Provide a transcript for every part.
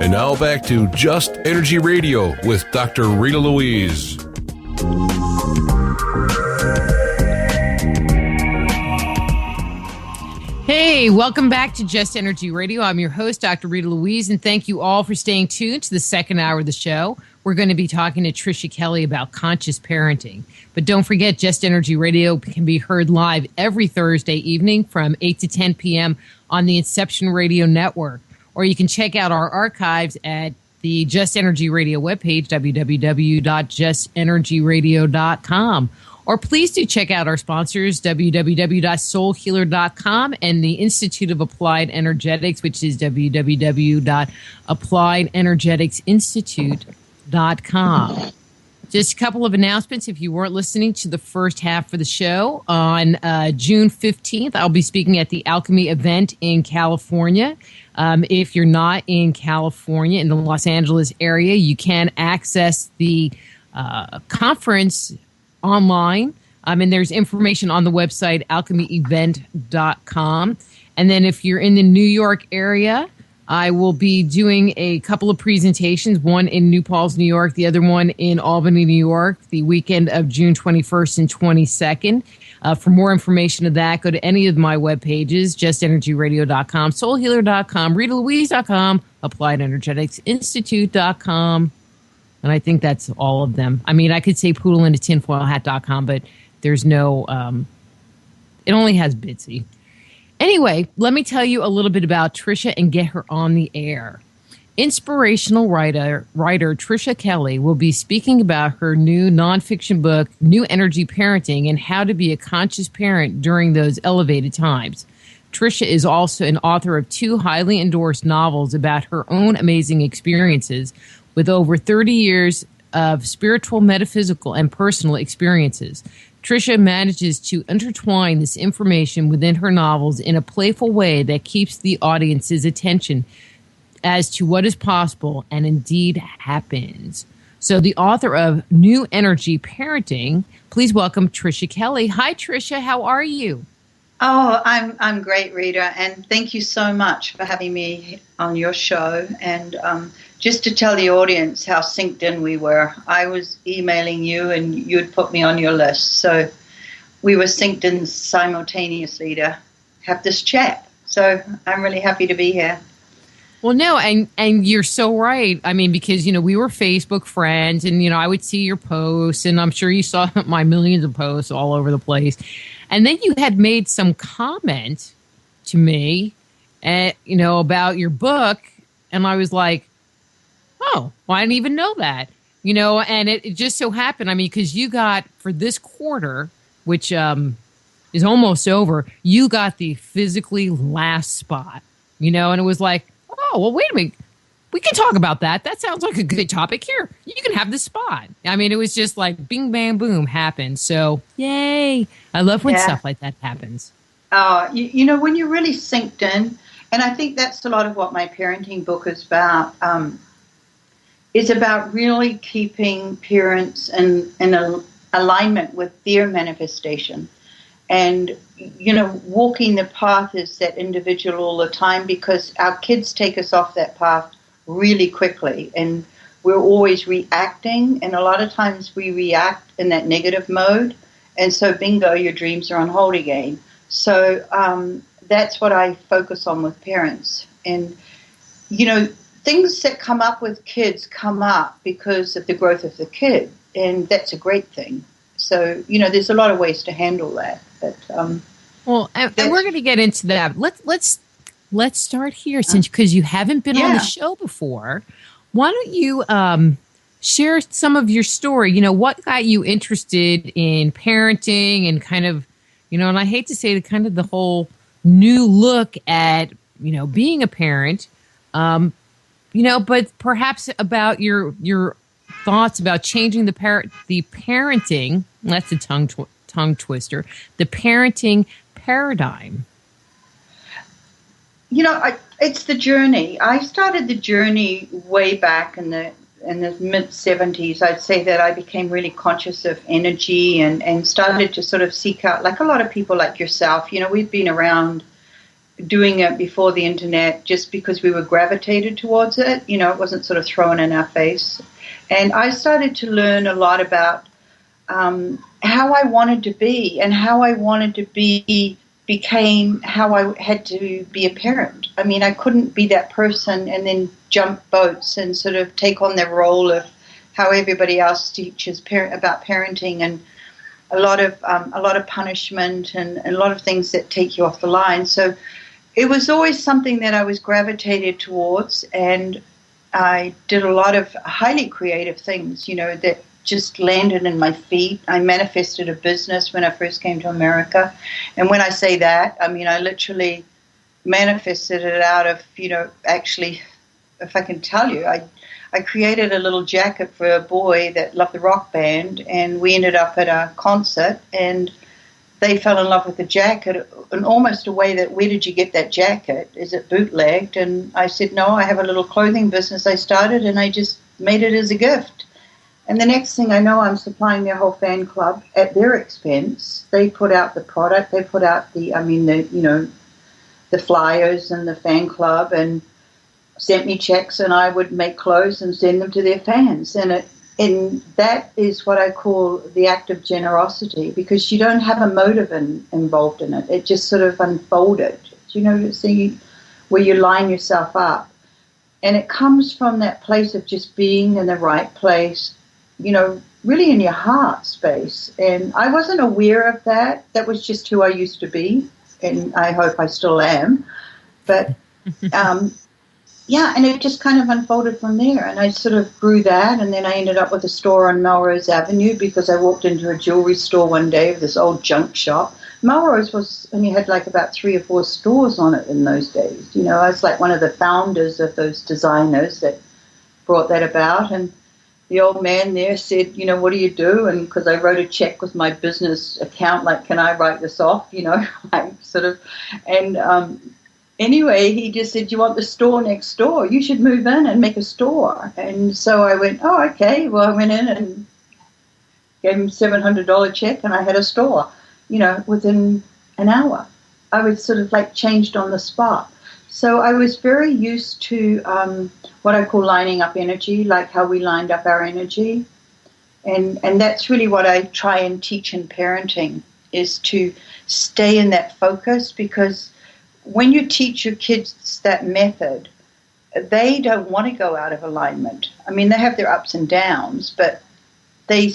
And now back to Just Energy Radio with Dr. Rita Louise. Hey, welcome back to Just Energy Radio. I'm your host, Dr. Rita Louise, and thank you all for staying tuned to the second hour of the show. We're going to be talking to Tricia Kelly about conscious parenting. But don't forget, Just Energy Radio can be heard live every Thursday evening from 8 to 10 p.m. on the Inception Radio Network. Or you can check out our archives at the Just Energy Radio webpage, www.justenergyradio.com. Or please do check out our sponsors, www.soulhealer.com, and the Institute of Applied Energetics, which is www.appliedenergeticsinstitute.com. Just a couple of announcements. If you weren't listening to the first half of the show, on June 15th, I'll be speaking at the Alchemy event in California. If you're not in California, in the Los Angeles area, you can access the conference online. And there's information on the website, alchemyevent.com. And then if you're in the New York area, I will be doing a couple of presentations, one in New Paltz, New York, the other one in Albany, New York, the weekend of June 21st and 22nd. For more information of that, go to any of my web pages, justenergyradio.com, soulhealer.com, ritalouise.com, appliedenergeticsinstitute.com. And I think that's all of them. I mean, I could say poodleinatotinfoilhat.com, but there's no, it only has Bitsy. Anyway, let me tell you a little bit about Tricia and get her on the air. Inspirational writer Tricia Kelly will be speaking about her new nonfiction book, New Energy Parenting, and how to be a conscious parent during those elevated times. Tricia is also an author of 2 highly endorsed novels about her own amazing experiences with over 30 years of spiritual, metaphysical, and personal experiences. Tricia manages to intertwine this information within her novels in a playful way that keeps the audience's attention as to what is possible and indeed happens. So the author of New Energy Parenting, please welcome Tricia Kelly. Hi, Tricia. How are you? Oh, I'm great, Rita, and thank you so much for having me on your show. And just to tell the audience how synced in we were, I was emailing you and you'd put me on your list. So we were synced in simultaneously to have this chat. So I'm really happy to be here. Well, no, and you're so right. I mean, because, we were Facebook friends and, I would see your posts and I'm sure you saw my millions of posts all over the place. And then you had made some comment to me, about your book. And I was like, oh, well, I didn't even know that, and it just so happened. I mean, because you got for this quarter, which is almost over, you got the physically last spot, and it was like, oh, well, wait a minute. We can talk about that. That sounds like a good topic. Here, you can have the spot. I mean, it was just like bing, bang, boom happened. So, yay. I love when stuff like that happens. Oh, when you're really synced in, and I think that's a lot of what my parenting book is about. It's about really keeping parents in alignment with their manifestation. And, walking the path as that individual all the time, because our kids take us off that path really quickly. And we're always reacting. And a lot of times we react in that negative mode. And so, bingo, your dreams are on hold again. So that's what I focus on with parents. And, things that come up with kids come up because of the growth of the kid. And that's a great thing. So, there's a lot of ways to handle that. But, and we're going to get into that. Let's start here, because you haven't been on the show before. Why don't you share some of your story? What got you interested in parenting and kind of, and I hate to say it, kind of the whole new look at, being a parent, but perhaps about your thoughts about changing the parenting. That's a tongue twister. The parenting paradigm. It's the journey. I started the journey way back in the the mid-70s, I'd say that I became really conscious of energy and started to sort of seek out, like a lot of people like yourself, we've been around doing it before the internet just because we were gravitated towards it. It wasn't sort of thrown in our face. And I started to learn a lot about how I wanted to be, and how I wanted to be became how I had to be a parent. I mean, I couldn't be that person and then jump boats and sort of take on the role of how everybody else teaches about parenting, and a lot of punishment and a lot of things that take you off the line. So it was always something that I was gravitated towards, and I did a lot of highly creative things, that just landed in my feet. I manifested a business when I first came to America. And when I say that, I mean, I literally manifested it out of, actually, if I can tell you, I created a little jacket for a boy that loved the rock band, and we ended up at a concert, and they fell in love with the jacket in almost a way that, where did you get that jacket? Is it bootlegged? And I said, no, I have a little clothing business I started, and I just made it as a gift. And the next thing I know, I'm supplying their whole fan club at their expense. They put out the product, they put out the flyers and the fan club, and sent me checks, and I would make clothes and send them to their fans. And that is what I call the act of generosity, because you don't have a motive involved in it. It just sort of unfolded, where you line yourself up. And it comes from that place of just being in the right place, really in your heart space. And I wasn't aware of that. That was just who I used to be, and I hope I still am. But yeah, and it just kind of unfolded from there, and I sort of grew that, and then I ended up with a store on Melrose Avenue, because I walked into a jewelry store one day of this old junk shop. Melrose only had like about 3 or 4 stores on it in those days. I was like one of the founders of those designers that brought that about, and the old man there said, what do you do? And because I wrote a check with my business account, like, can I write this off? Like sort of, and anyway, he just said, you want the store next door? You should move in and make a store. And so I went, oh, okay. Well, I went in and gave him a $700 check, and I had a store, within an hour. I was sort of like changed on the spot. So I was very used to what I call lining up energy, like how we lined up our energy. And that's really what I try and teach in parenting, is to stay in that focus, because when you teach your kids that method, they don't want to go out of alignment. I mean, they have their ups and downs, but they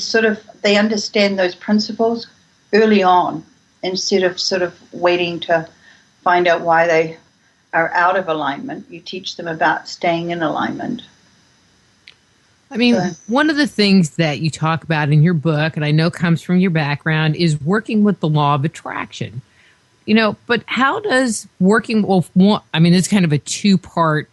understand those principles early on, instead of sort of waiting to find out why they are out of alignment. You teach them about staying in alignment. I mean, one of the things that you talk about in your book, and I know comes from your background, is working with the law of attraction. But how does it's kind of a 2-part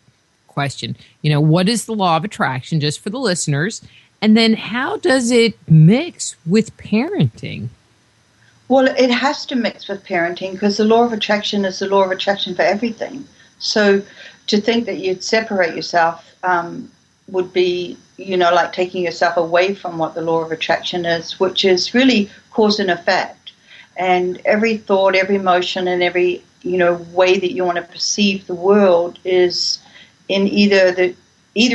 question. What is the law of attraction, just for the listeners? And then how does it mix with parenting? Well, it has to mix with parenting, because the law of attraction is the law of attraction for everything. So to think that you'd separate yourself would be, like taking yourself away from what the law of attraction is, which is really cause and effect. And every thought, every emotion, and every, way that you want to perceive the world is in either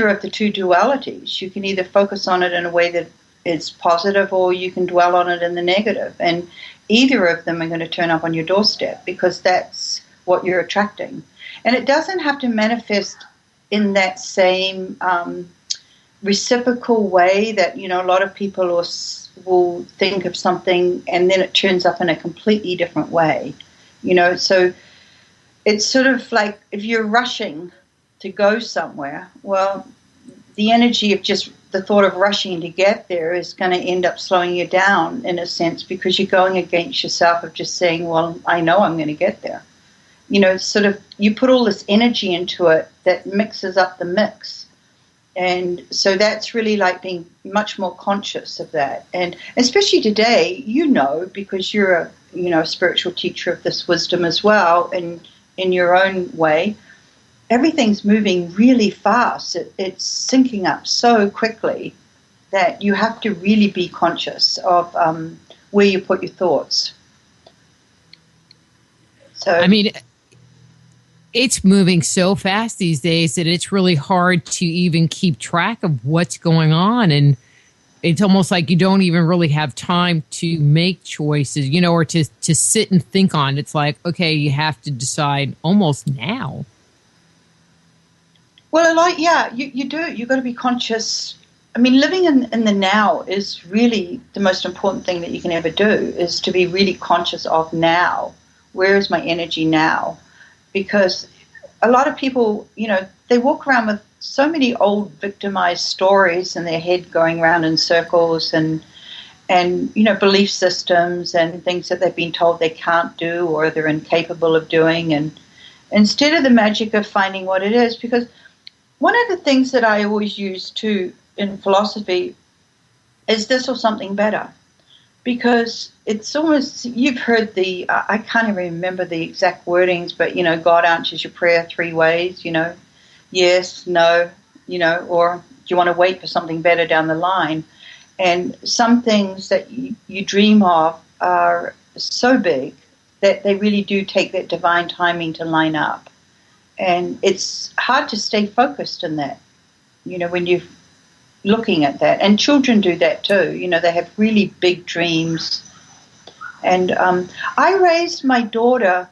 of the two dualities. You can either focus on it in a way that is positive, or you can dwell on it in the negative. And either of them are going to turn up on your doorstep, because that's what you're attracting. And it doesn't have to manifest in that same reciprocal way that, a lot of people will think of something and then it turns up in a completely different way. So it's sort of like if you're rushing to go somewhere, well, the energy of just the thought of rushing to get there is going to end up slowing you down in a sense, because you're going against yourself of just saying, well, I know I'm going to get there. Sort of you put all this energy into it that mixes up the mix. And so that's really like being much more conscious of that. And especially today, because you're a spiritual teacher of this wisdom as well, and in your own way, everything's moving really fast. It's syncing up so quickly that you have to really be conscious of where you put your thoughts. So, I mean, it's moving so fast these days that it's really hard to even keep track of what's going on. And it's almost like you don't even really have time to make choices, or to sit and think on. It's like, okay, you have to decide almost now. well, you do. You've got to be conscious. I mean, living in the now is really the most important thing that you can ever do, is to be really conscious of now. Where is my energy now? Because a lot of people, they walk around with so many old victimized stories in their head going around in circles, and belief systems and things that they've been told they can't do or they're incapable of doing. And instead of the magic of finding what it is, because one of the things that I always use too in philosophy is this or something better. Because it's almost, you've heard I can't even remember the exact wordings, but, God answers your prayer 3 ways, yes, no, or do you want to wait for something better down the line? And some things that you dream of are so big that they really do take that divine timing to line up. And it's hard to stay focused in that, when you're looking at that. And children do that too. They have really big dreams. And I raised my daughter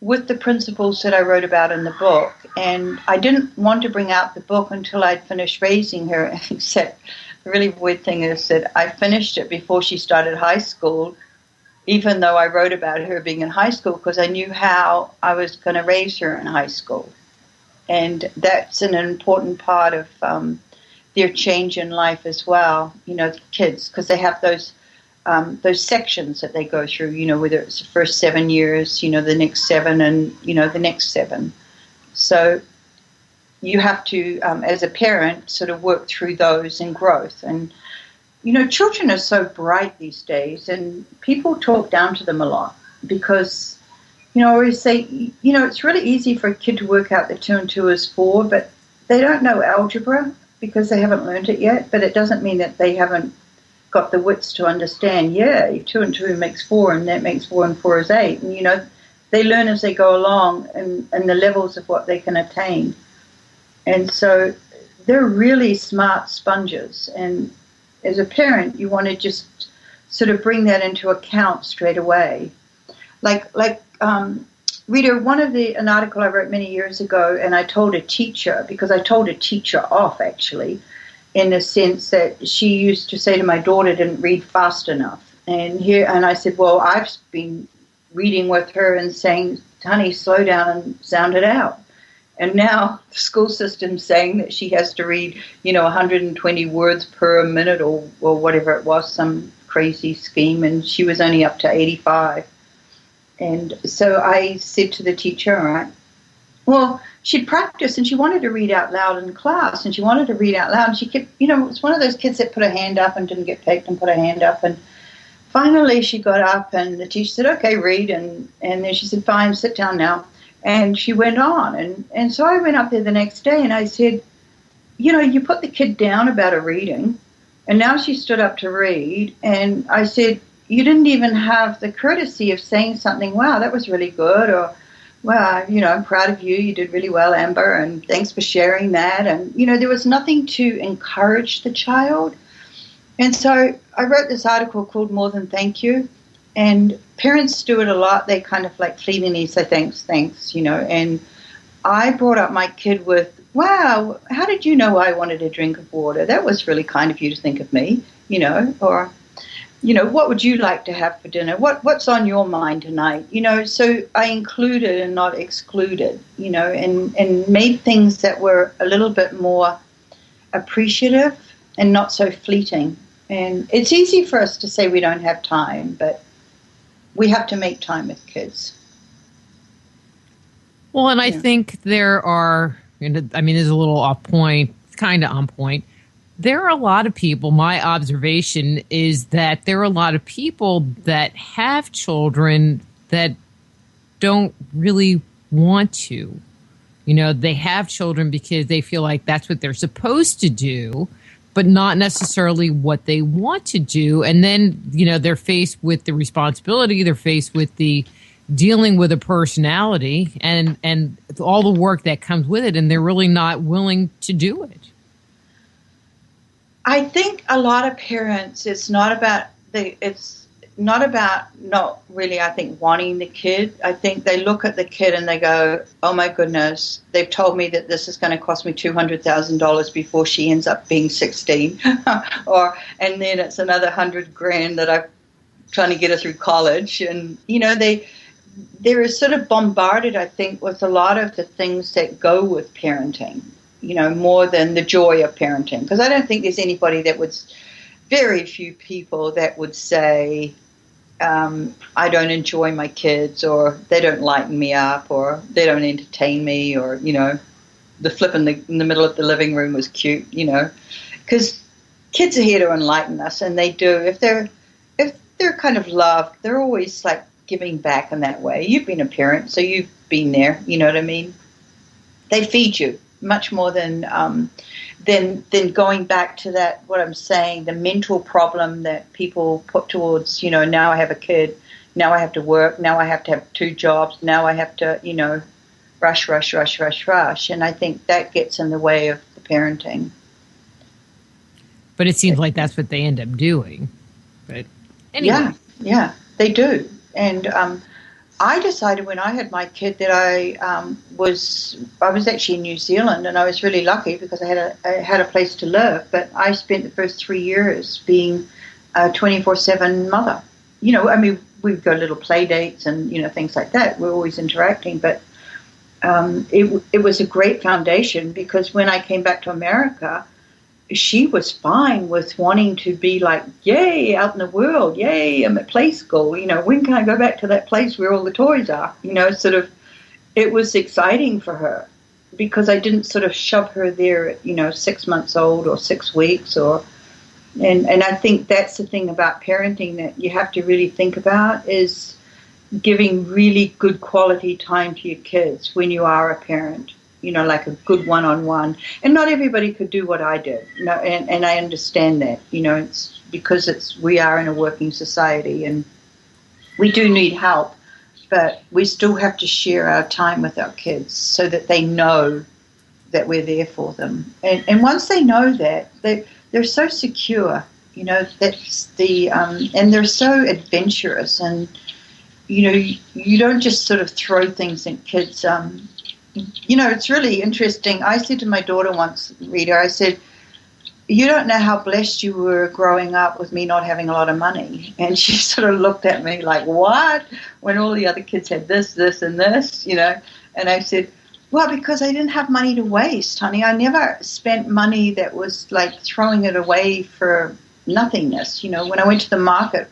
with the principles that I wrote about in the book. And I didn't want to bring out the book until I'd finished raising her, except the really weird thing is that I finished it before she started high school, even though I wrote about her being in high school, because I knew how I was going to raise her in high school. And that's an important part of their change in life as well, the kids, because they have those sections that they go through, whether it's the first 7 years, the next 7, and, the next 7. So you have to, as a parent, sort of work through those in growth. And, children are so bright these days, and people talk down to them a lot because, I always say, it's really easy for a kid to work out that 2 and 2 is 4, but they don't know algebra because they haven't learned it yet. But it doesn't mean that they haven't got the wits to understand, 2 and 2 makes 4, and that makes 4 and 4 is 8. And, they learn as they go along and the levels of what they can attain. And so they're really smart sponges. And as a parent, you want to just sort of bring that into account straight away. Like Rita, an article I wrote many years ago, and I told a teacher, because I told a teacher off, actually, in the sense that she used to say to my daughter, didn't read fast enough. And I said, well, I've been reading with her and saying, honey, slow down and sound it out. And now the school system's saying that she has to read, 120 words per minute or whatever it was, some crazy scheme, and she was only up to 85. And so I said to the teacher, all right, well, she'd practice and she wanted to read out loud in class, and she wanted to read out loud, and she kept, it was one of those kids that put her hand up and didn't get picked and put her hand up, and finally she got up and the teacher said, okay, read, and then she said, fine, sit down now. And she went on, and so I went up there the next day and I said, you put the kid down about her reading, and now she stood up to read, and I said, you didn't even have the courtesy of saying something, wow, that was really good, or, well, I'm proud of you, you did really well, Amber, and thanks for sharing that. And, there was nothing to encourage the child. And so I wrote this article called More Than Thank You, and parents do it a lot. They kind of like fleetingly say thanks, and I brought up my kid with, wow, how did you know I wanted a drink of water? That was really kind of you to think of me, or, what would you like to have for dinner? What's on your mind tonight? So I included and not excluded, and made things that were a little bit more appreciative and not so fleeting. And it's easy for us to say we don't have time, but we have to make time with kids. Well, and I think there are, there's a little off point, kind of on point. There are a lot of people, my observation is that there are a lot of people that have children that don't really want to. They have children because they feel like that's what they're supposed to do, but not necessarily what they want to do. And then, they're faced with the responsibility, they're faced with the dealing with a personality and all the work that comes with it, and they're really not willing to do it. I think a lot of parents, it's not about not really, I think, wanting the kid. I think they look at the kid and they go, oh my goodness, they've told me that this is going to cost me $200,000 before she ends up being 16. And then it's another $100,000 that I'm trying to get her through college. And, they're sort of bombarded, I think, with a lot of the things that go with parenting, more than the joy of parenting. Because I don't think there's anybody very few people that would say, I don't enjoy my kids, or they don't lighten me up, or they don't entertain me, or, the flip in the middle of the living room was cute, because kids are here to enlighten us, and they do. If they're kind of loved, they're always like giving back in that way. You've been a parent, so you've been there, you know what I mean? They feed you much more than going back to that, what I'm saying, the mental problem that people put towards, now I have a kid, now I have to work, now I have to have 2 jobs, now I have to, rush. And I think that gets in the way of the parenting. But it seems like that's what they end up doing. But anyway. Yeah, they do. And I decided when I had my kid that I was actually in New Zealand, and I was really lucky because I had a place to live. But I spent the first 3 years being a 24/7 mother. We'd go little play dates and things like that. We're always interacting, but it was a great foundation, because when I came back to America, she was fine with wanting to be like, yay, out in the world, yay, I'm at play school, when can I go back to that place where all the toys are, it was exciting for her, because I didn't sort of shove her there at, 6 months old or 6 weeks, and I think that's the thing about parenting that you have to really think about, is giving really good quality time to your kids when you are a parent. Like a good one-on-one. And not everybody could do what I did. And I understand that. It's because we are in a working society and we do need help, but we still have to share our time with our kids so that they know that we're there for them. And once they know that, they're so secure, that's and they're so adventurous, and, you don't just sort of throw things at kids. It's really interesting. I said to my daughter once, Rita, I said, you don't know how blessed you were growing up with me not having a lot of money. And she sort of looked at me like, what? When all the other kids had this, and this, And I said, well, because I didn't have money to waste, honey. I never spent money that was like throwing it away for nothingness. When I went to the market,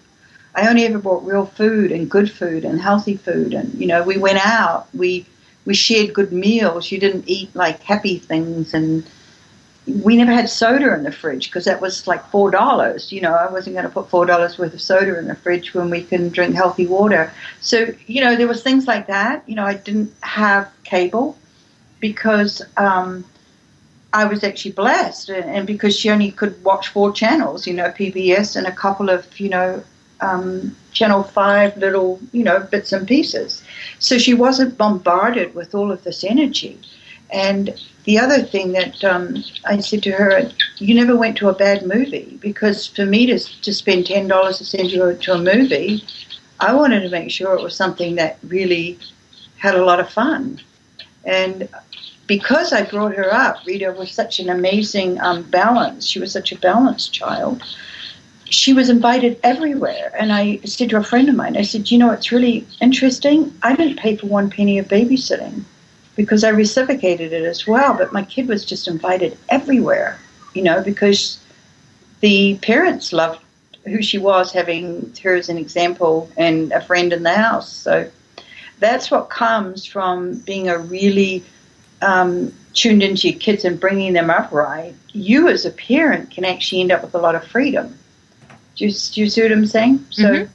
I only ever bought real food and good food and healthy food. And, we went out, we shared good meals. You didn't eat like happy things, and we never had soda in the fridge because that was like $4. I wasn't going to put $4 worth of soda in the fridge when we can drink healthy water. So, there was things like that. I didn't have cable because I was actually blessed, and because she only could watch 4 channels, PBS and a couple of, Channel 5 little, bits and pieces. So she wasn't bombarded with all of this energy. And the other thing that I said to her, you never went to a bad movie, because for me to spend $10 to send you to a movie, I wanted to make sure it was something that really had a lot of fun. And because I brought her up, Rita was such an amazing balance. She was such a balanced child. She was invited everywhere. And I said to a friend of mine, I said, it's really interesting. I didn't pay for 1 penny of babysitting because I reciprocated it as well. But my kid was just invited everywhere, because the parents loved who she was, having her as an example and a friend in the house. So that's what comes from being a really tuned into your kids and bringing them up right. You as a parent can actually end up with a lot of freedom. Do you see what I'm saying? So,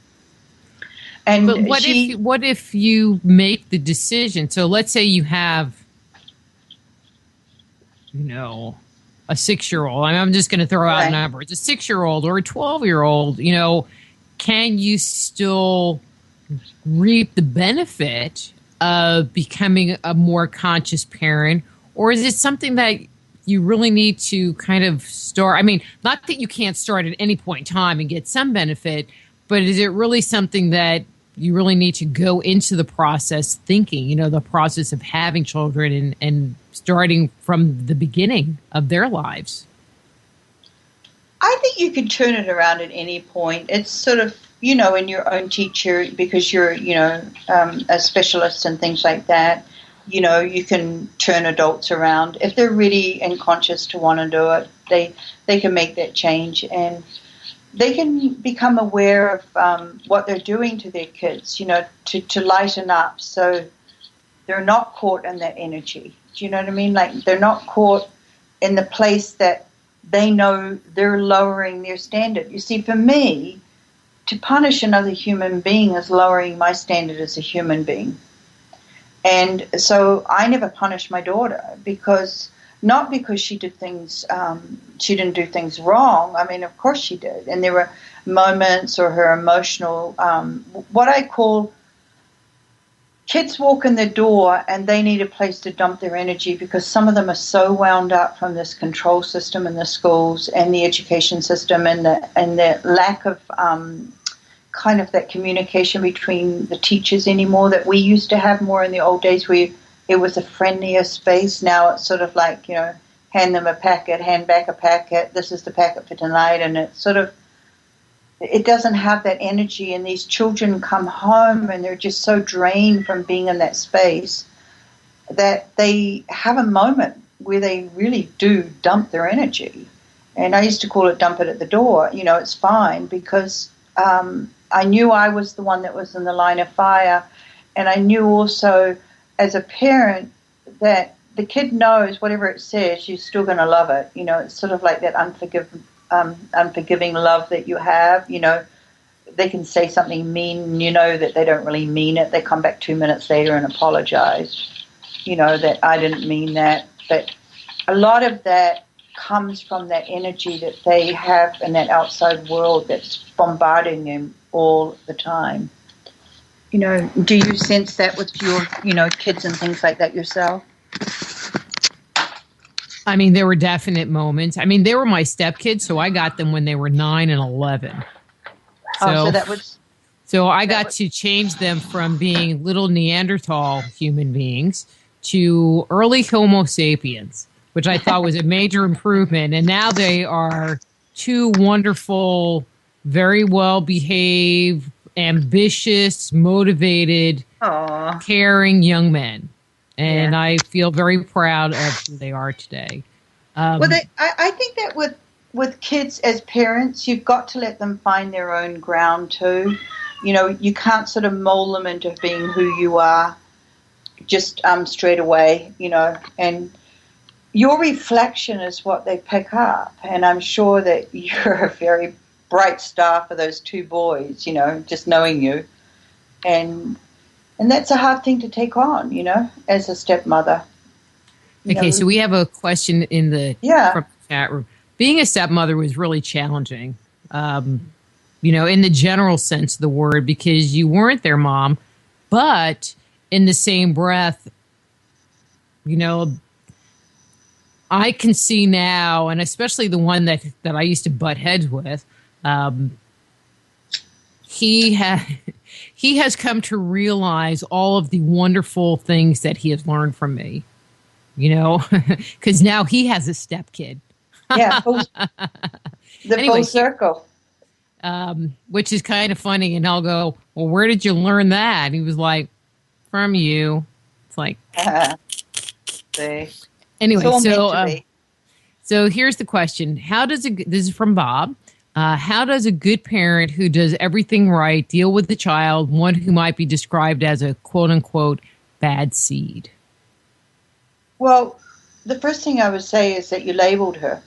and but what if you make the decision? So let's say you have a 6-year-old. I'm just going to throw out a number. It's a 6-year-old or a 12-year-old. Can you still reap the benefit of becoming a more conscious parent, or is it something that you really need to kind of start? I mean, not that you can't start at any point in time and get some benefit, but is it really something that you really need to go into the process thinking, the process of having children and starting from the beginning of their lives? I think you can turn it around at any point. It's sort of, in your own teacher, because you're, a specialist and things like that, you can turn adults around. If they're ready and conscious to want to do it, they can make that change, and they can become aware of what they're doing to their kids, to lighten up so they're not caught in that energy. Do you know what I mean? Like, they're not caught in the place that they know they're lowering their standard. You see, for me, to punish another human being is lowering my standard as a human being. And so I never punished my daughter not because she did things, she didn't do things wrong. I mean, of course she did. And there were moments, or her emotional, what I call, kids walk in the door and they need a place to dump their energy, because some of them are so wound up from this control system in the schools and the education system, and the lack of kind of that communication between the teachers anymore that we used to have more in the old days, where it was a friendlier space. Now it's sort of like, hand them a packet, hand back a packet, this is the packet for tonight, and it's sort of, it doesn't have that energy, and these children come home and they're just so drained from being in that space that they have a moment where they really do dump their energy. And I used to call it dump it at the door. It's fine, because I knew I was the one that was in the line of fire, and I knew also as a parent that the kid knows whatever it says, you're still going to love it. It's sort of like that unforgiving love that you have. They can say something mean, that they don't really mean it. They come back 2 minutes later and apologize, that I didn't mean that. But a lot of that comes from that energy that they have in that outside world that's bombarding them all the time. Do you sense that with your, kids and things like that yourself? I mean, there were definite moments. I mean, they were my stepkids, so I got them when they were 9 and 11. So I got to change them from being little Neanderthal human beings to early Homo sapiens, which I thought was a major improvement. And now they are two wonderful, very well-behaved, ambitious, motivated, caring young men. And I feel very proud of who they are today. I think that with kids as parents, you've got to let them find their own ground too. You can't sort of mold them into being who you are just straight away, and your reflection is what they pick up. And I'm sure that you're a very bright star for those two boys, just knowing you. And that's a hard thing to take on, as a stepmother. Okay, so we have a question in the from the chat room. Being a stepmother was really challenging, in the general sense of the word, because you weren't their mom, but in the same breath, I can see now, and especially the one that I used to butt heads with, he has come to realize all of the wonderful things that he has learned from me, because now he has a stepkid. Full circle. Which is kind of funny. And I'll go, well, where did you learn that? And he was like, from you. It's like, anyway, so here's the question. This is from Bob. How does a good parent who does everything right deal with the child, one who might be described as a quote unquote bad seed? Well, the first thing I would say is that you labeled her.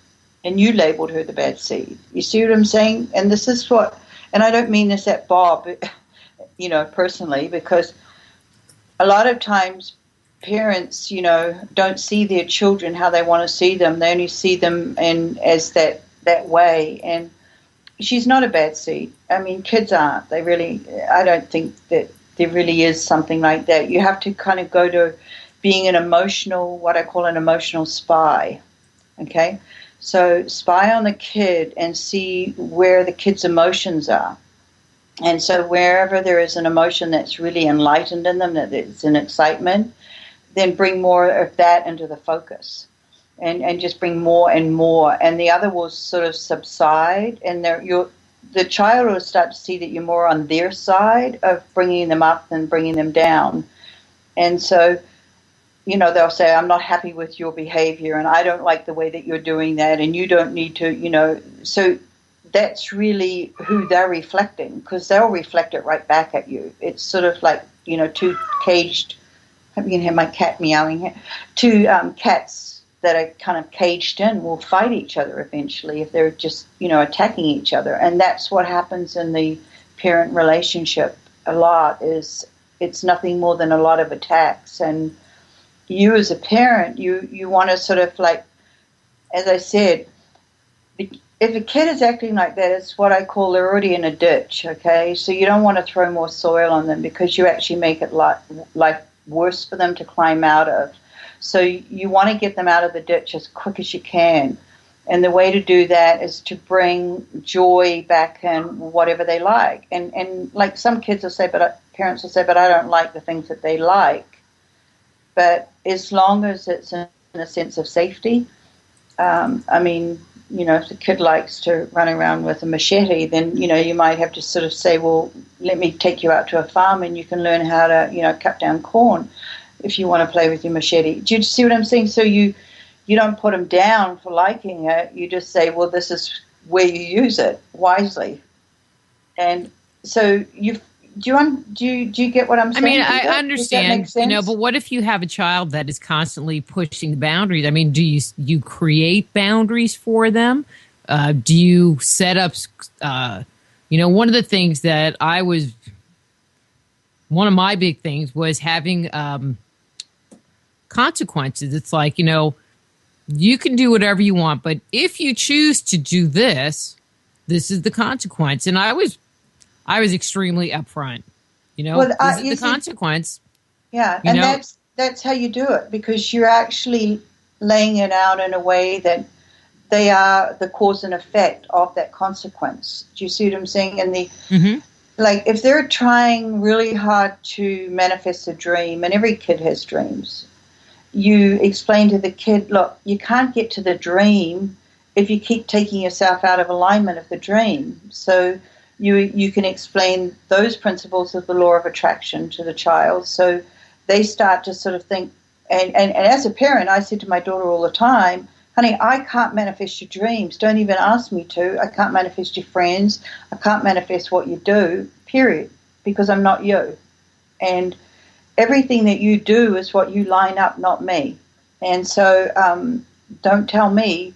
And you labeled her the bad seed. You see what I'm saying? And this is and I don't mean this at Bob, personally, because a lot of times parents, don't see their children how they want to see them. They only see them as that way. And she's not a bad seed. I mean, kids aren't. I don't think that there really is something like that. You have to kind of go to being what I call an emotional spy. Okay? So spy on the kid and see where the kid's emotions are. And so wherever there is an emotion that's really enlightened in them, that it's an excitement, then bring more of that into the focus. And just bring more and more. And the other will sort of subside, and the child will start to see that you're more on their side of bringing them up than bringing them down. And so, they'll say, I'm not happy with your behavior, and I don't like the way that you're doing that, and you don't need to, So that's really who they're reflecting, because they'll reflect it right back at you. It's sort of like, two caged, you can hear my cat meowing here, two cats that are kind of caged in will fight each other eventually if they're just, attacking each other. And that's what happens in the parent relationship a lot. Is it's nothing more than a lot of attacks. And you as a parent, you want to sort of like, as I said, if a kid is acting like that, it's what I call they're already in a ditch, okay? So you don't want to throw more soil on them, because you actually make it life worse for them to climb out of. So you want to get them out of the ditch as quick as you can. And the way to do that is to bring joy back in whatever they like. And like some kids will say, parents will say, but I don't like the things that they like. But as long as it's in a sense of safety, if the kid likes to run around with a machete, then, you might have to sort of say, well, let me take you out to a farm and you can learn how to, cut down corn if you want to play with your machete. Do you see what I'm saying? So you don't put them down for liking it. You just say, well, this is where you use it wisely. And so do you get what I'm saying? I mean, I understand, but what if you have a child that is constantly pushing the boundaries? I mean, do you create boundaries for them? Do you set up, one of the things that one of my big things was having consequences. It's like, you can do whatever you want, but if you choose to do this is the consequence. And I was extremely upfront. This is the consequence. Yeah, and that's how you do it, because you're actually laying it out in a way that they are the cause and effect of that consequence. Do you see what I'm saying? And like, if they're trying really hard to manifest a dream, and every kid has dreams, you explain to the kid, look, you can't get to the dream if you keep taking yourself out of alignment of the dream. So you can explain those principles of the law of attraction to the child, so they start to sort of think. And as a parent, I said to my daughter all the time, honey, I can't manifest your dreams. Don't even ask me to. I can't manifest your friends. I can't manifest what you do, period, because I'm not you. And everything that you do is what you line up, not me. And so don't tell me,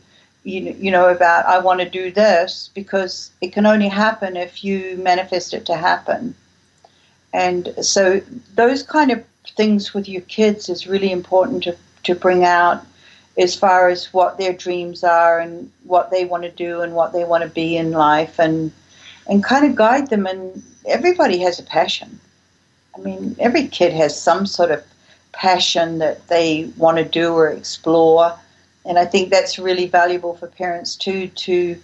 about I want to do this, because it can only happen if you manifest it to happen. And so those kind of things with your kids is really important to bring out, as far as what their dreams are and what they want to do and what they want to be in life, and kind of guide them. And everybody has a passion. I mean, every kid has some sort of passion that they want to do or explore. And I think that's really valuable for parents too, to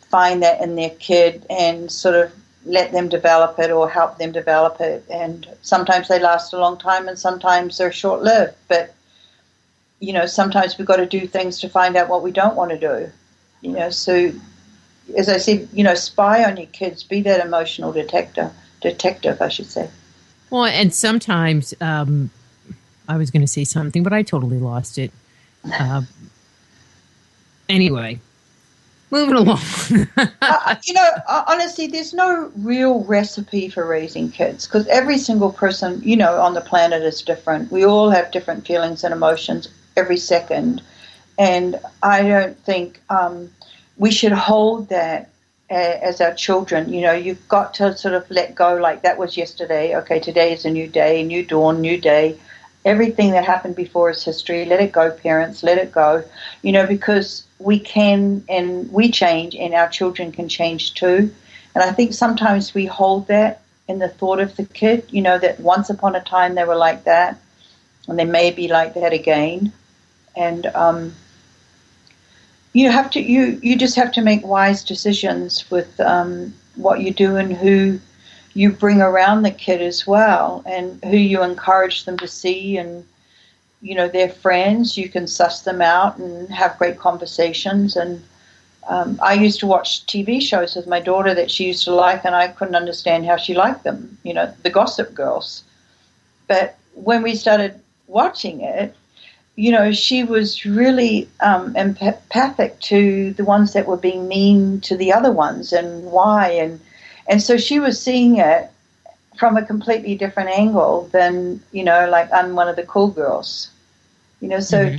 find that in their kid and sort of let them develop it or help them develop it. And sometimes they last a long time and sometimes they're short-lived. But, sometimes we've got to do things to find out what we don't want to do. So as I said, spy on your kids, be that emotional detective, I should say. Well, and sometimes I was going to say something, but I totally lost it. Anyway, moving along. Honestly, there's no real recipe for raising kids, because every single person, on the planet is different. We all have different feelings and emotions every second. And I don't think we should hold that as our children. You've got to sort of let go, like that was yesterday. Okay, today is a new day, new dawn, new day. everything that happened before is history. Let it go, parents. Let it go. Because we can and we change, and our children can change too. And I think sometimes we hold that in the thought of the kid, that once upon a time they were like that, and they may be like that again. And you just have to make wise decisions with what you do and who you bring around the kid as well, and who you encourage them to see. And their friends, you can suss them out and have great conversations. And I used to watch TV shows with my daughter that she used to like, and I couldn't understand how she liked them, the Gossip Girls. But when we started watching it, she was really empathic to the ones that were being mean to the other ones, and why. And so she was seeing it from a completely different angle than, like I'm one of the cool girls. So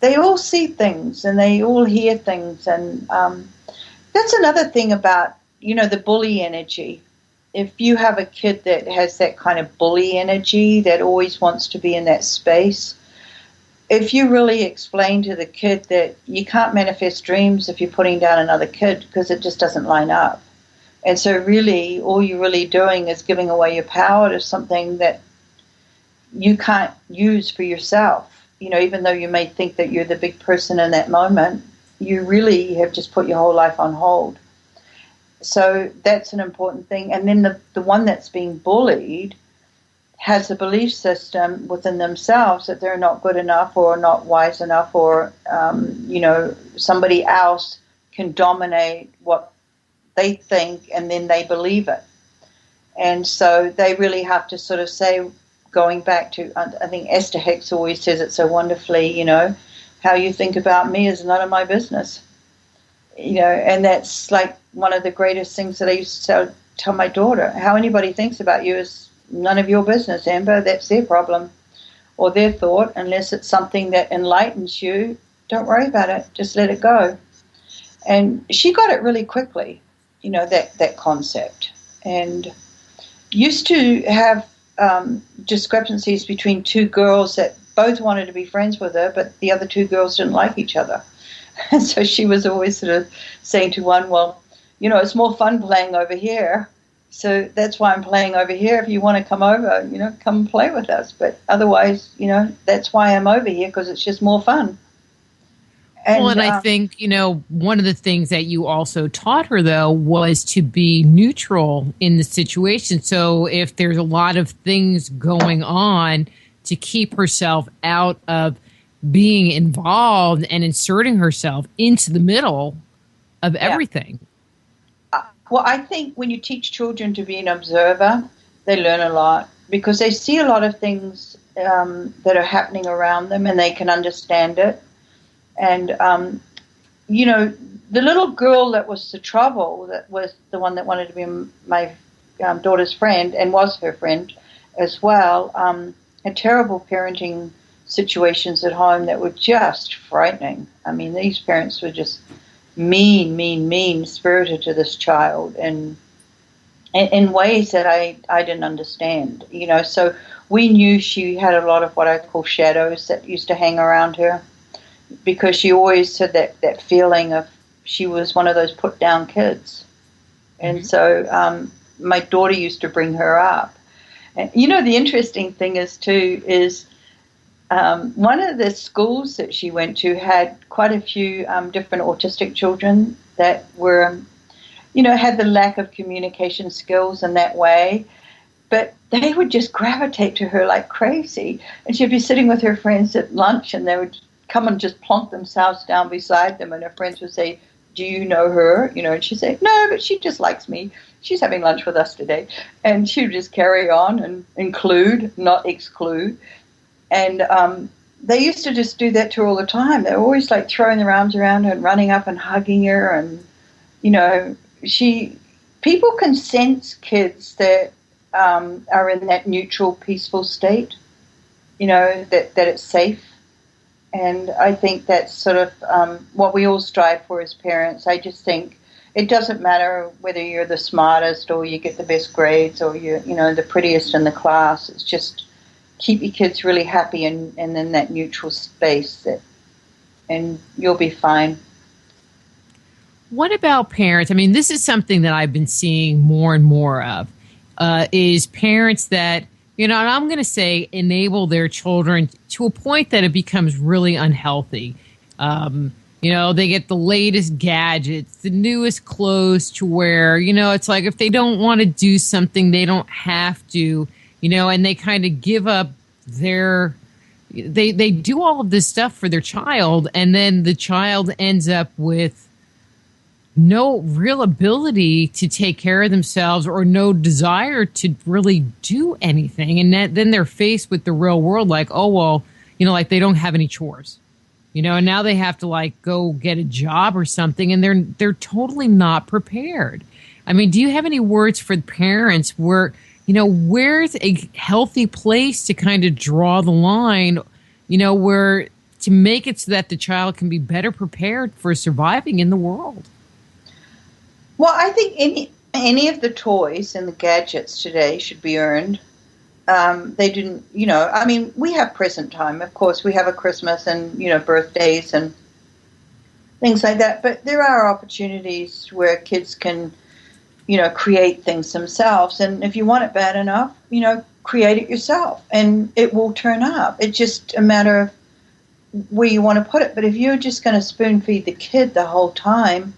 they all see things and they all hear things. And that's another thing about, the bully energy. If you have a kid that has that kind of bully energy, that always wants to be in that space, if you really explain to the kid that you can't manifest dreams if you're putting down another kid, because it just doesn't line up. And so really, all you're really doing is giving away your power to something that you can't use for yourself. Even though you may think that you're the big person in that moment, you really have just put your whole life on hold. So that's an important thing. And then the one that's being bullied has a belief system within themselves that they're not good enough or not wise enough, or, somebody else can dominate what they think, and then they believe it. And so they really have to sort of say, going back to, I think Esther Hicks always says it so wonderfully, how you think about me is none of my business. And that's like one of the greatest things that I used to tell my daughter. How anybody thinks about you is none of your business, Amber. That's their problem or their thought. Unless it's something that enlightens you, don't worry about it. Just let it go. And she got it really quickly, that concept. And used to have discrepancies between two girls that both wanted to be friends with her, but the other two girls didn't like each other. And so she was always sort of saying to one, well, it's more fun playing over here. So that's why I'm playing over here. If you want to come over, come and play with us. But otherwise, that's why I'm over here, because it's just more fun. And I think, one of the things that you also taught her, though, was to be neutral in the situation. So if there's a lot of things going on, to keep herself out of being involved and inserting herself into the middle of everything. Well, I think when you teach children to be an observer, they learn a lot, because they see a lot of things that are happening around them, and they can understand it. And, the little girl that was the trouble, that was the one that wanted to be my daughter's friend, and was her friend as well, had terrible parenting situations at home that were just frightening. I mean, these parents were just mean-spirited to this child, and in ways that I didn't understand. So we knew she had a lot of what I call shadows that used to hang around her, because she always had that feeling of she was one of those put-down kids. And so my daughter used to bring her up. And, the interesting thing is one of the schools that she went to had quite a few different autistic children that were, had the lack of communication skills in that way. But they would just gravitate to her like crazy. And she'd be sitting with her friends at lunch, and they would come and just plonk themselves down beside them, and her friends would say, do you know her? And she'd say, no, but she just likes me. She's having lunch with us today. And she would just carry on and include, not exclude. And they used to just do that to her all the time. They were always like throwing their arms around her and running up and hugging her. And, people can sense kids that are in that neutral, peaceful state, that it's safe. And I think that's sort of what we all strive for as parents. I just think it doesn't matter whether you're the smartest or you get the best grades or you're, the prettiest in the class. It's just keep your kids really happy and in that neutral space, and you'll be fine. What about parents? I mean, this is something that I've been seeing more and more of, is parents that, and I'm going to say enable their children to a point that it becomes really unhealthy. They get the latest gadgets, the newest clothes to wear. It's like if they don't want to do something, they don't have to, and they kind of give up they do all of this stuff for their child, and then the child ends up with no real ability to take care of themselves or no desire to really do anything. And then they're faced with the real world like, oh, well, like they don't have any chores, and now they have to like go get a job or something, and they're totally not prepared. I mean, do you have any words for parents where, where's a healthy place to kind of draw the line, where to make it so that the child can be better prepared for surviving in the world? Well, I think any of the toys and the gadgets today should be earned. They didn't, I mean, we have present time. Of course, we have a Christmas and, birthdays and things like that. But there are opportunities where kids can, create things themselves. And if you want it bad enough, create it yourself and it will turn up. It's just a matter of where you want to put it. But if you're just going to spoon feed the kid the whole time,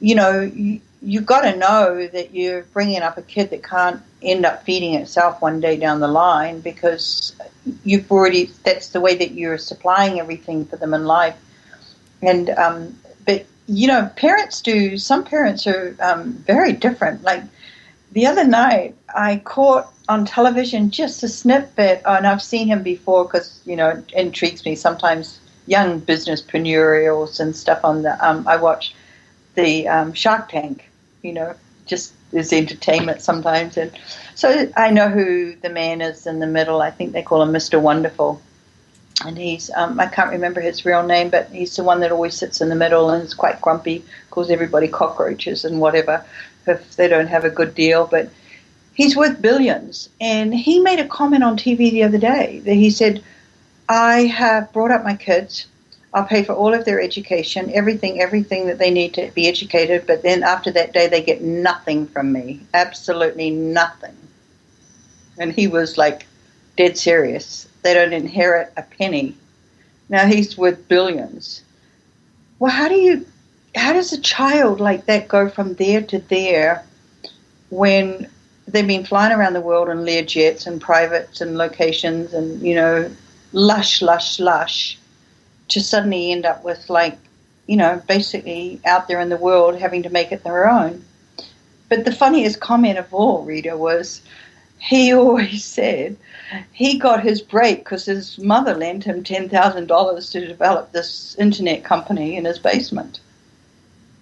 you've got to know that you're bringing up a kid that can't end up feeding itself one day down the line, because that's the way that you're supplying everything for them in life. And but some parents are very different. Like the other night I caught on television just a snippet, and I've seen him before because it intrigues me sometimes, young businesspreneurials and stuff on the I watch the Shark Tank, just as entertainment sometimes. And so I know who the man is in the middle. I think they call him Mr. Wonderful. And he's, I can't remember his real name, but he's the one that always sits in the middle and is quite grumpy, calls everybody cockroaches and whatever if they don't have a good deal. But he's worth billions. And he made a comment on TV the other day that he said, I have brought up my kids. I'll pay for all of their education, everything that they need to be educated. But then after that day, they get nothing from me, absolutely nothing. And he was like dead serious. They don't inherit a penny. Now he's worth billions. Well, how does a child like that go from there to there when they've been flying around the world in Learjets and privates and locations and, lush, to suddenly end up with basically out there in the world having to make it their own? But the funniest comment of all, Rita, was he always said he got his break because his mother lent him $10,000 to develop this internet company in his basement.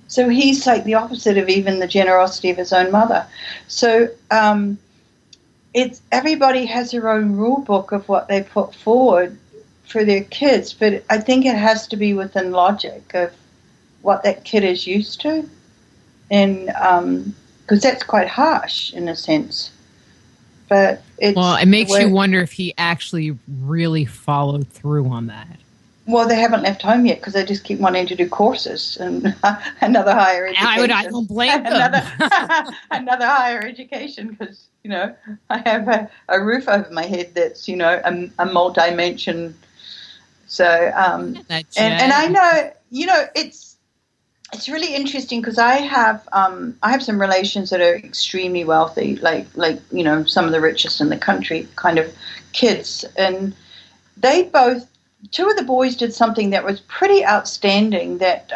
So he's like the opposite of even the generosity of his own mother. So it's everybody has their own rule book of what they put forward for their kids, but I think it has to be within logic of what that kid is used to, and because that's quite harsh in a sense. But it makes you wonder if he actually really followed through on that. Well, they haven't left home yet because they just keep wanting to do courses and another higher education. I don't blame them. another higher education because I have a roof over my head that's a multi-dimension. So and I know it's really interesting because I have some relations that are extremely wealthy, like some of the richest in the country kind of kids, and two of the boys did something that was pretty outstanding that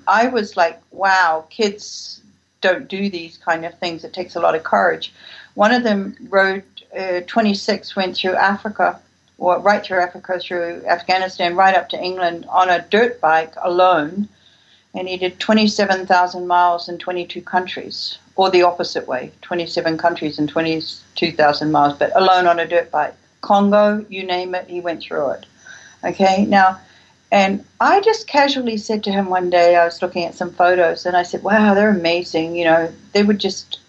I was like, wow, kids don't do these kind of things. It takes a lot of courage. One of them rode 26, went through Africa, or right through Africa, through Afghanistan, right up to England on a dirt bike alone. And he did 27,000 miles in 22 countries, or the opposite way, 27 countries and 22,000 miles, but alone on a dirt bike. Congo, you name it, he went through it. Okay, now, and I just casually said to him one day, I was looking at some photos, and I said, wow, they're amazing. They would just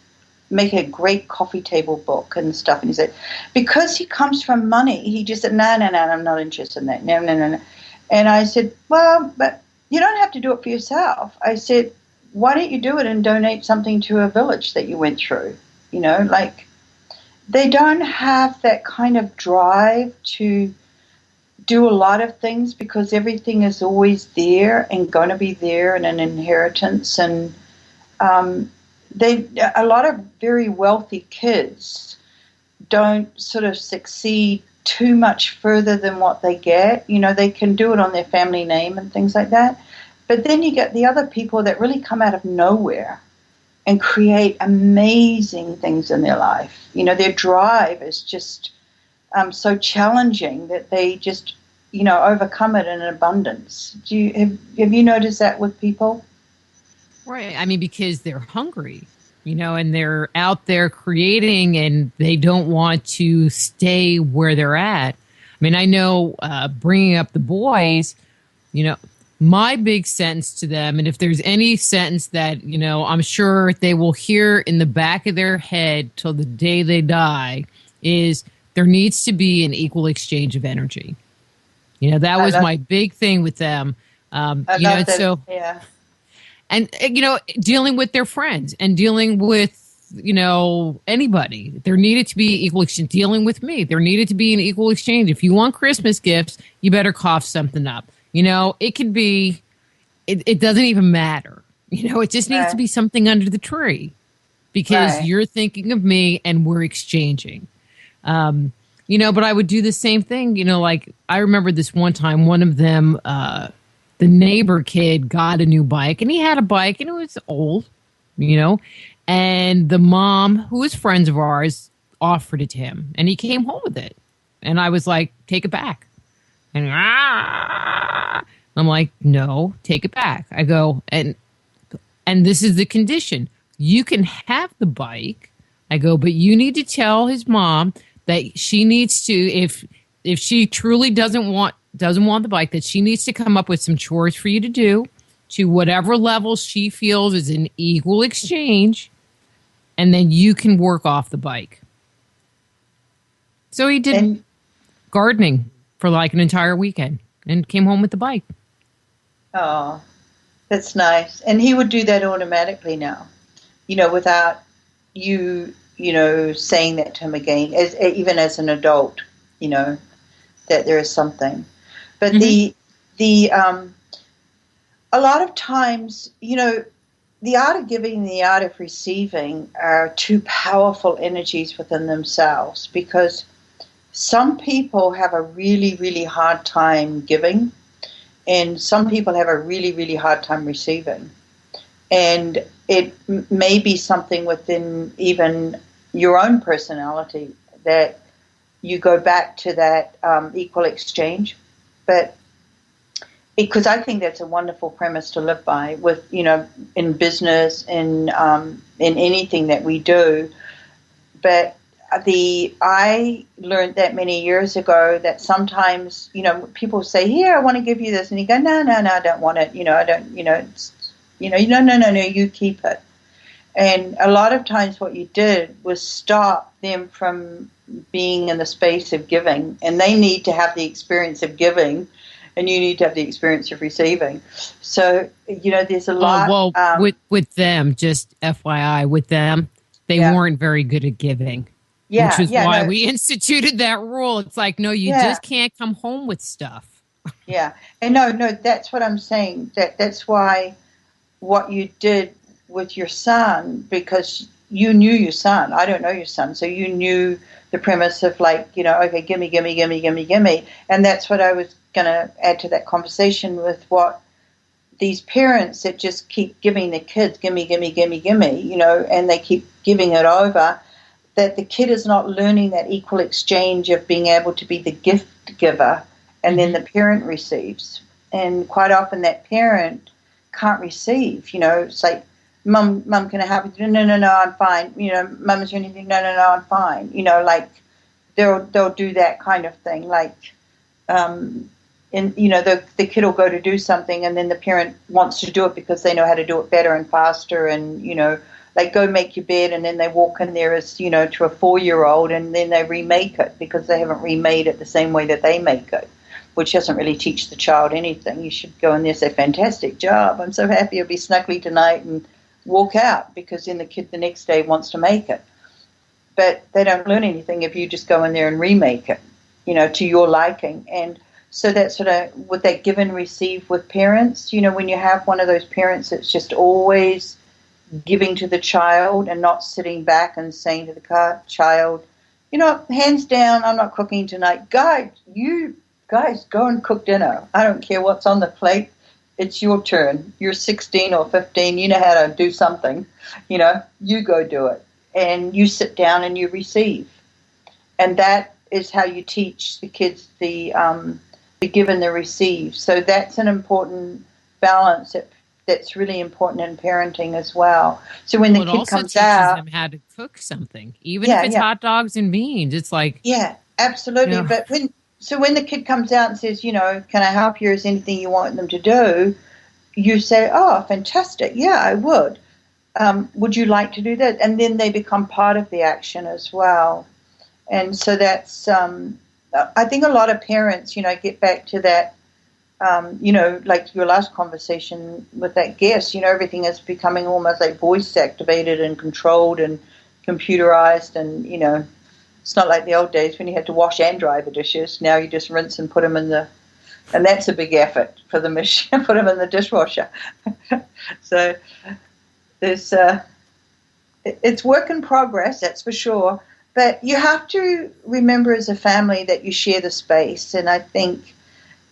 make a great coffee table book and stuff. And he said, because he comes from money, he just said, no, I'm not interested in that. No. And I said, well, but you don't have to do it for yourself. I said, why don't you do it and donate something to a village that you went through? You know, like they don't have that kind of drive to do a lot of things because everything is always there and going to be there and an inheritance. And a lot of very wealthy kids don't sort of succeed too much further than what they get. You know, they can do it on their family name and things like that. But then you get the other people that really come out of nowhere and create amazing things in their life. You know, their drive is just so challenging that they just, you know, overcome it in abundance. Have you noticed that with people? Right. I mean, because they're hungry, you know, and they're out there creating and they don't want to stay where they're at. I mean, I know bringing up the boys, you know, my big sentence to them, and if there's any sentence that, you know, I'm sure they will hear in the back of their head till the day they die, is there needs to be an equal exchange of energy. You know, that was my big thing with them. You know, and so, yeah. And, you know, dealing with their friends and dealing with, you know, anybody, there needed to be equal exchange. Dealing with me, there needed to be an equal exchange. If you want Christmas gifts, you better cough something up. You know, it could be, it doesn't even matter. You know, it just needs to be something under the tree because you're thinking of me and we're exchanging. You know, but I would do the same thing. You know, like I remember this one time, one of them, the neighbor kid got a new bike and he had a bike and it was old, you know, and the mom, who was friends of ours, offered it to him and he came home with it. And I was like, take it back. And I'm like, no, take it back. I go, and this is the condition. You can have the bike. I go, but you need to tell his mom that she needs to, if she truly doesn't want the bike, that she needs to come up with some chores for you to do to whatever level she feels is an equal exchange, and then you can work off the bike. So he did gardening for like an entire weekend and came home with the bike. Oh, that's nice. And he would do that automatically now, you know, without you know, saying that to him again, even as an adult, you know, that there is something. But a lot of times, you know, the art of giving and the art of receiving are two powerful energies within themselves because some people have a really, really hard time giving and some people have a really, really hard time receiving. And it may be something within even your own personality that you go back to that equal exchange. But because I think that's a wonderful premise to live by with, you know, in business, in anything that we do. But I learned that many years ago that sometimes, you know, people say, here, I want to give you this. And you go, no, I don't want it. You know, I don't, you know, it's, you know, no, you keep it. And a lot of times what you did was stop them from being in the space of giving. And they need to have the experience of giving, and you need to have the experience of receiving. So, you know, there's a lot. Well, with them, just FYI, with them, they weren't very good at giving. Yeah, which is why we instituted that rule. It's like, no, you just can't come home with stuff. Yeah. And no, that's what I'm saying. That's why what you did with your son, because you knew your son. I don't know your son. So you knew the premise of like, you know, okay, gimme. And that's what I was going to add to that conversation with what these parents that just keep giving the kids, gimme, you know, and they keep giving it over, that the kid is not learning that equal exchange of being able to be the gift giver and then the parent receives. And quite often that parent can't receive, you know, it's like, Mum, can I have it? No, I'm fine. You know, Mum, is there anything? No, I'm fine. You know, like they'll do that kind of thing. Like, and you know, the kid will go to do something, and then the parent wants to do it because they know how to do it better and faster, and you know, like go make your bed, and then they walk in there as, to a 4-year-old, and then they remake it because they haven't remade it the same way that they make it, which doesn't really teach the child anything. You should go in there and say, fantastic job, I'm so happy you'll be snuggly tonight, and walk out, because then the kid the next day wants to make it. But they don't learn anything if you just go in there and remake it, to your liking. And so that's sort of with that give and receive with parents. When you have one of those parents that's just always giving to the child and not sitting back and saying to the child, hands down, I'm not cooking tonight. You guys, go and cook dinner. I don't care what's on the plate. It's your turn. You're 16 or 15. You know how to do something. You go do it. And you sit down and you receive. And that is how you teach the kids the give and the receive. So that's an important balance that's really important in parenting as well. So when the kid comes out, it also teaches them how to cook something, even if it's hot dogs and beans. It's like, yeah, absolutely. But when the kid comes out and says, can I help you? Is anything you want them to do? You say, oh, fantastic. Yeah, I would. Would you like to do that? And then they become part of the action as well. And so that's, I think a lot of parents, get back to that, like your last conversation with that guest, everything is becoming almost like voice activated and controlled and computerized. And, it's not like the old days when you had to wash and dry the dishes. Now you just rinse and put them in and that's a big effort for the machine, put them in the dishwasher. So there's, it's work in progress, that's for sure. But you have to remember as a family that you share the space. And I think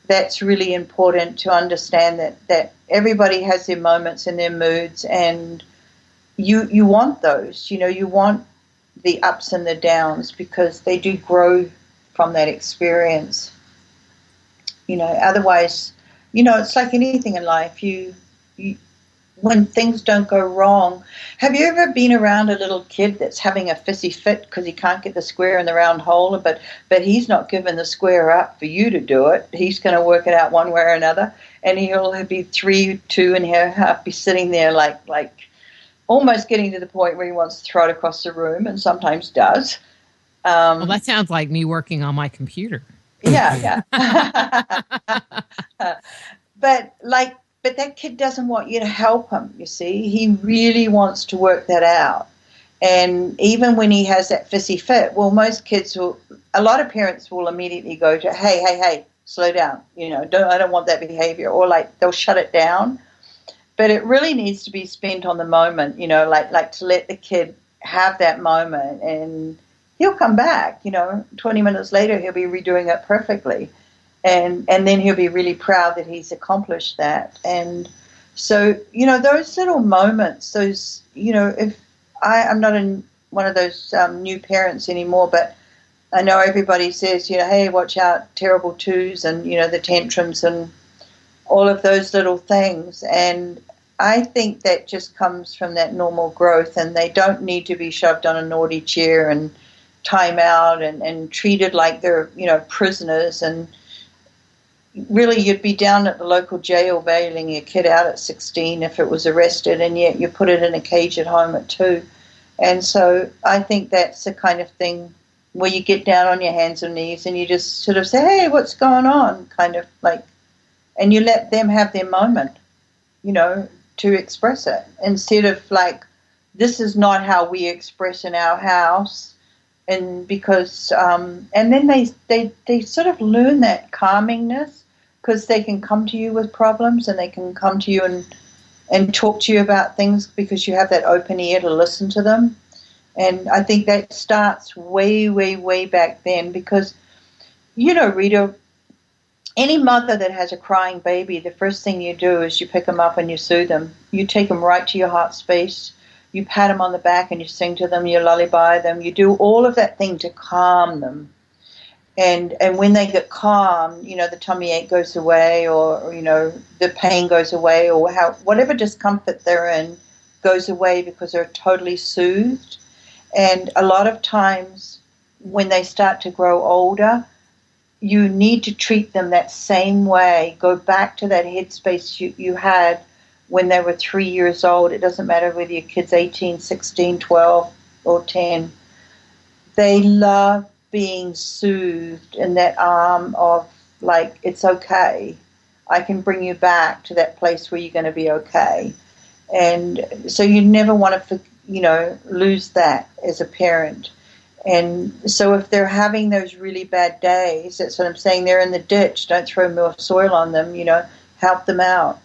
that's really important to understand that everybody has their moments and their moods, and you want those. You want the ups and the downs, because they do grow from that experience. Otherwise, it's like anything in life. You when things don't go wrong. Have you ever been around a little kid that's having a fissy fit because he can't get the square in the round hole, but he's not giving the square up for you to do it. He's going to work it out one way or another, and he'll be 3, 2, and he'll be sitting there like almost getting to the point where he wants to throw it across the room, and sometimes does. Well, that sounds like me working on my computer. Yeah. But that kid doesn't want you to help him, you see. He really wants to work that out. And even when he has that fissy fit, well, a lot of parents will immediately go to, hey, slow down. I don't want that behavior. Or like they'll shut it down. But it really needs to be spent on the moment, like to let the kid have that moment, and he'll come back, 20 minutes later, he'll be redoing it perfectly. And then he'll be really proud that he's accomplished that. And so, those little moments, if I'm not one of those new parents anymore, but I know everybody says, hey, watch out, terrible twos and, the tantrums and all of those little things. And I think that just comes from that normal growth, and they don't need to be shoved on a naughty chair and time out and treated like they're, prisoners. And really, you'd be down at the local jail bailing your kid out at 16 if it was arrested, and yet you put it in a cage at home at 2. And so I think that's the kind of thing where you get down on your hands and knees and you just sort of say, hey, what's going on? Kind of like, and you let them have their moment, to express it, instead of like, this is not how we express in our house. And because, and then they sort of learn that calmingness, because they can come to you with problems, and they can come to you and talk to you about things because you have that open ear to listen to them. And I think that starts way, way, way back then, because, Rita, any mother that has a crying baby, the first thing you do is you pick them up and you soothe them. You take them right to your heart space. You pat them on the back and you sing to them, you lullaby them. You do all of that thing to calm them. And when they get calm, the tummy ache goes away, or the pain goes away, or whatever discomfort they're in goes away, because they're totally soothed. And a lot of times when they start to grow older, you need to treat them that same way. Go back to that headspace you had when they were 3 years old. It doesn't matter whether your kid's 18, 16, 12, or 10. They love being soothed in that arm of, like, it's okay. I can bring you back to that place where you're going to be okay. And so you never want to, lose that as a parent. And so if they're having those really bad days, that's what I'm saying, they're in the ditch, don't throw more soil on them, help them out.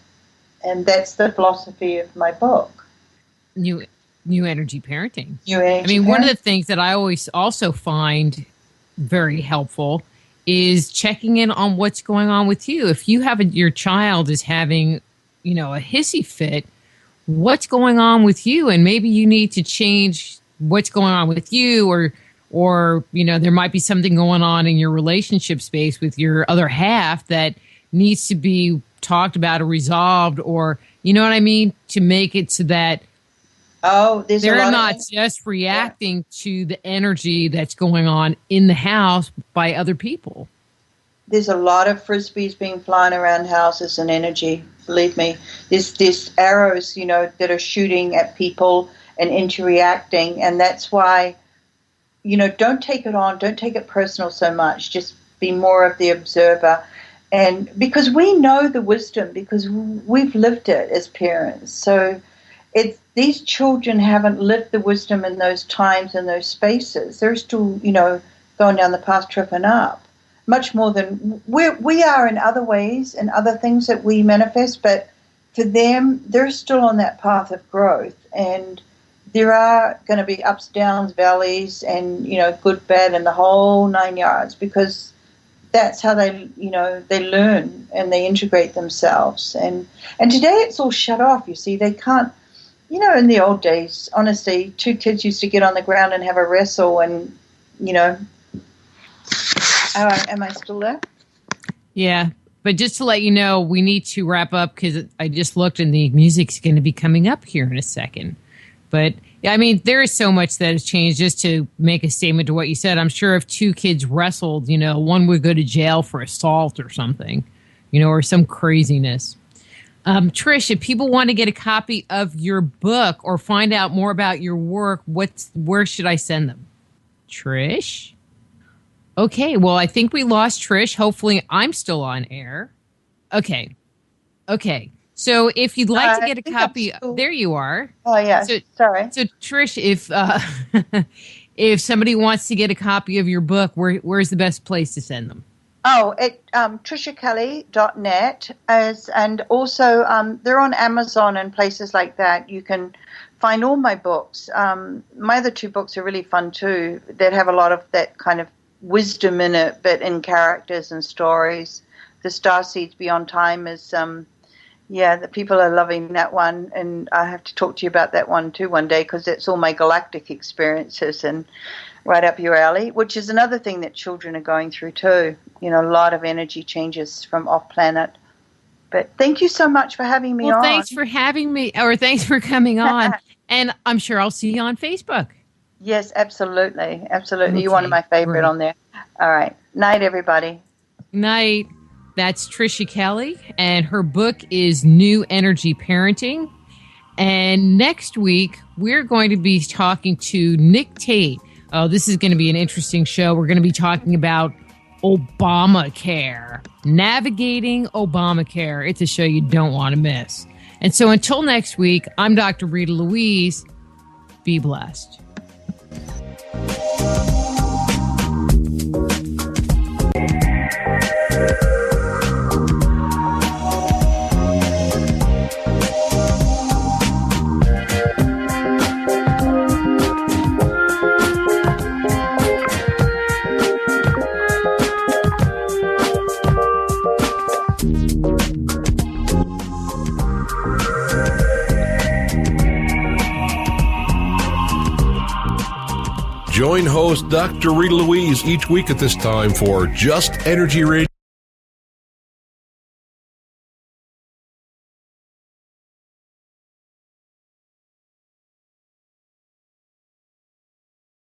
And that's the philosophy of my book. New energy parenting. One of the things that I always also find very helpful is checking in on what's going on with you. If you have your child is having, a hissy fit, what's going on with you? And maybe you need to change what's going on with you, or there might be something going on in your relationship space with your other half that needs to be talked about or resolved, or to make it so that they're not just reacting to the energy that's going on in the house by other people. There's a lot of frisbees being flying around houses and energy, believe me. There's arrows, that are shooting at people and interreacting, and that's why, don't take it on, don't take it personal so much, just be more of the observer. And because we know the wisdom, because we've lived it as parents. So these children haven't lived the wisdom in those times and those spaces. They're still, going down the path, tripping up, much more than we are in other ways and other things that we manifest. But for them, they're still on that path of growth. And there are going to be ups, downs, valleys, and, good, bad, and the whole 9 yards, because that's how they learn and they integrate themselves. And today it's all shut off, you see. They can't, in the old days, honestly, two kids used to get on the ground and have a wrestle and, am I still there? Yeah. But just to let you know, we need to wrap up because I just looked and the music's going to be coming up here in a second. But there is so much that has changed. Just to make a statement to what you said, I'm sure if two kids wrestled, one would go to jail for assault or something, or some craziness. Trish, if people want to get a copy of your book or find out more about your work, where should I send them? Trish? Okay, well, I think we lost Trish. Hopefully I'm still on air. Okay. So if you'd like to get a copy, there you are. Oh, yeah. Sorry. So Trish, if somebody wants to get a copy of your book, where's the best place to send them? Oh, at triciakelly.net, and also they're on Amazon and places like that. You can find all my books. My other two books are really fun too, that have a lot of that kind of wisdom in it, but in characters and stories. The Starseeds Beyond Time is... the people are loving that one, and I have to talk to you about that one too one day, because it's all my galactic experiences and right up your alley, which is another thing that children are going through too. A lot of energy changes from off-planet. But thank you so much for having me on. Well, thanks for having me, or thanks for coming on, and I'm sure I'll see you on Facebook. Yes, absolutely. Okay, you're one of my favorite on there. All right. Night, everybody. Night. That's Tricia Kelly, and her book is New Energy Parenting. And next week, we're going to be talking to Nick Tate. Oh, this is going to be an interesting show. We're going to be talking about Obamacare, navigating Obamacare. It's a show you don't want to miss. And so until next week, I'm Dr. Rita Louise. Be blessed. Join host Dr. Rita Louise each week at this time for Just Energy Radio.